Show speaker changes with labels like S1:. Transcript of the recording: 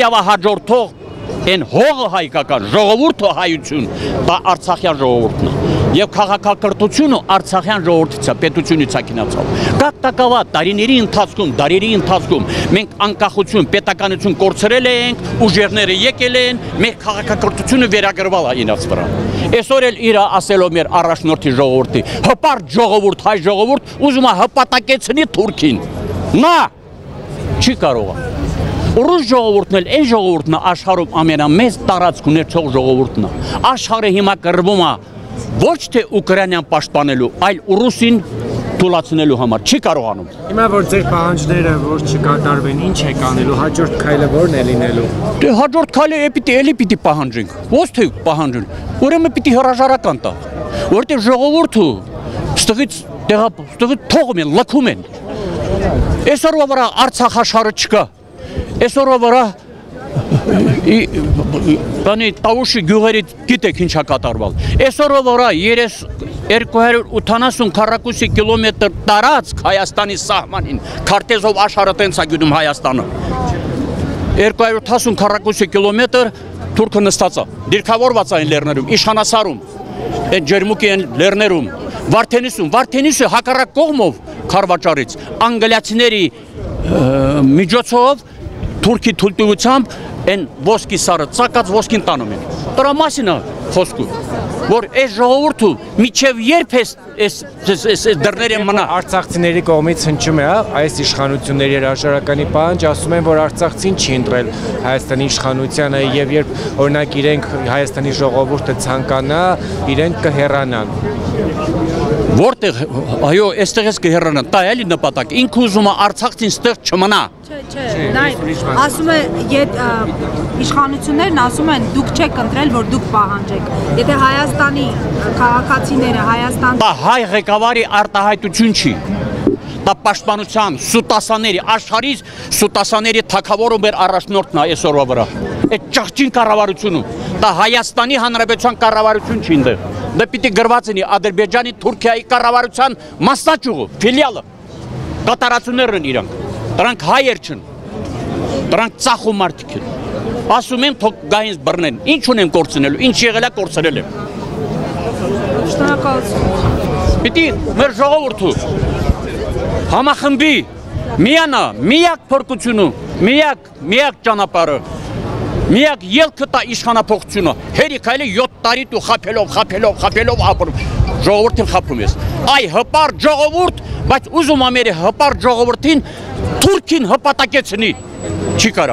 S1: իրավահաջորդող են հողը հայկական, ժողովուրդը հայություն, դա Արցախյան ժողովուրդն է։ Եվ քաղաքակրթությունը Արցախյան ժողովրդից է, պետությունից է գնացավ։ Կատակավա տարիների ընթացքում մենք անկախություն, պետականություն կորցրել ենք, ուժերները եկել են, մեր քաղաքակրթությունը վերագրվել է իրաց վրա։ Այսօր էլ իր ասելով մեր առաջնորդի ժողովրդի, հպարտ ժողովուրդ, հայ ժողովուրդ, ուզում է հպատակեցնի Թուրքին։ Նա չի կարող։ Ռուս ժողովուրդն էլ այն ժողովուրդն է աշխարհում ամենամեծ տարածք ունեցող ժողովուրդն է։ Աշխարհը հիմա կռվում է ոչ թե Ուկրաինան պաշտպանելու, այլ Ռուսին թուլացնելու համար, չի կարողանում։
S2: Հիմա որ ձեր պահանջները որ չկատարվեն, ինչ եք անելու, հաջորդ քայլը ո՞րն է լինելու։
S1: Դե հաջորդ քայլը էլի պիտի պահանջենք, ոչ թե պահանջենք, ուրեմն պիտի հրաժարական տա, որտեղ ժողովուրդը ստղից թողում են, լքում են։ Այսօրվա վրա Արցախաշարը չկա, այսօրվա վրա Տավուշի գյուղերի գիտեք ինչ է կատարվել։ Այսօրվա վրա 280 քառակուսի կիլոմետր տարածք Հայաստանի սահմանին, քարտեզով աշխարհը տենց է գնում Հայաստանը։ 280 քառակուսի կիլոմետր թուրքը նստած է, դիրքավորված է այն լեռներում, իշխանասարում, այդ ջերմուկի են լեռներում, Վարդենիսը հակառակ կողմով Քարվաճարից, անգլիացիների միջոցով Թուրքի թույլտվությամբ են ոսկի սարը ծակած ոսկին տանում են։ Դրա մասին է խոսքը, որ այս ժողովուրդը միջև երբ այս դռները մնա։
S2: Արցախցիների կողմից հնչում է, այս իշխանությունների հրաժարականի պահանջ, ասում են, որ Արցախցին չի ընտրել Հայաստանի իշխանությանը եւ երբ օրինակ իրենք Հայաստանի ժողովուրդը ցանկանա, իրենք կհեռանան։
S1: Որտեղ, այո, այստեղից կհեռանան, դա էլի նպատակ, ինքը ուզում է Արցախցին ստեղ չմնա։
S3: Չէ, ասում է, իշխանություններն ասում են, դուք չեք ընտրել, որ դուք պահանջեք։ Եթե Հայաստանի քաղաքացիները Հայաստան։
S1: Դա հայ ղեկավարի արտահայտություն չի։ Դա պաշտպանության սուտասաների, աշխարհից սուտասաների թագավորը մեր առաջնորդն է այսօրվա վրա։ Այդ ճղճին կառավարությունը, դա Հայաստանի Հանրապետության կառավարություն չի ինձ։ Դա պիտի գրված լինի Ադրբեջանի, Թուրքիայի կառավարության մասնաճյուղը, ֆիլիալը։ Կատարածություններն են իրանք։ Դրանք հայեր չեն։ Դրանք ծախու մարդիկ են։ Ասում են թող գայինս բռնեն։ Ինչ ունեն կորցնելու, ինչ եղել է կորցրել են։
S3: Շնորհակալություն։
S1: Պիտի մեր ժողովուրդը համախմբի, միանա, միակ փրկությունը, միակ ճանապարհը, միակ ելքը տա իշխանափոխությունը։ Հերիք այլը 7 տարի դու խափելով ապրում, ժողովուրդին խափում ես։ Այ հպարտ ժողովուրդ, բայց ուզում ամերի հպարտ ժողովրդին Թուրքին հպատակեցնի, չի կարա։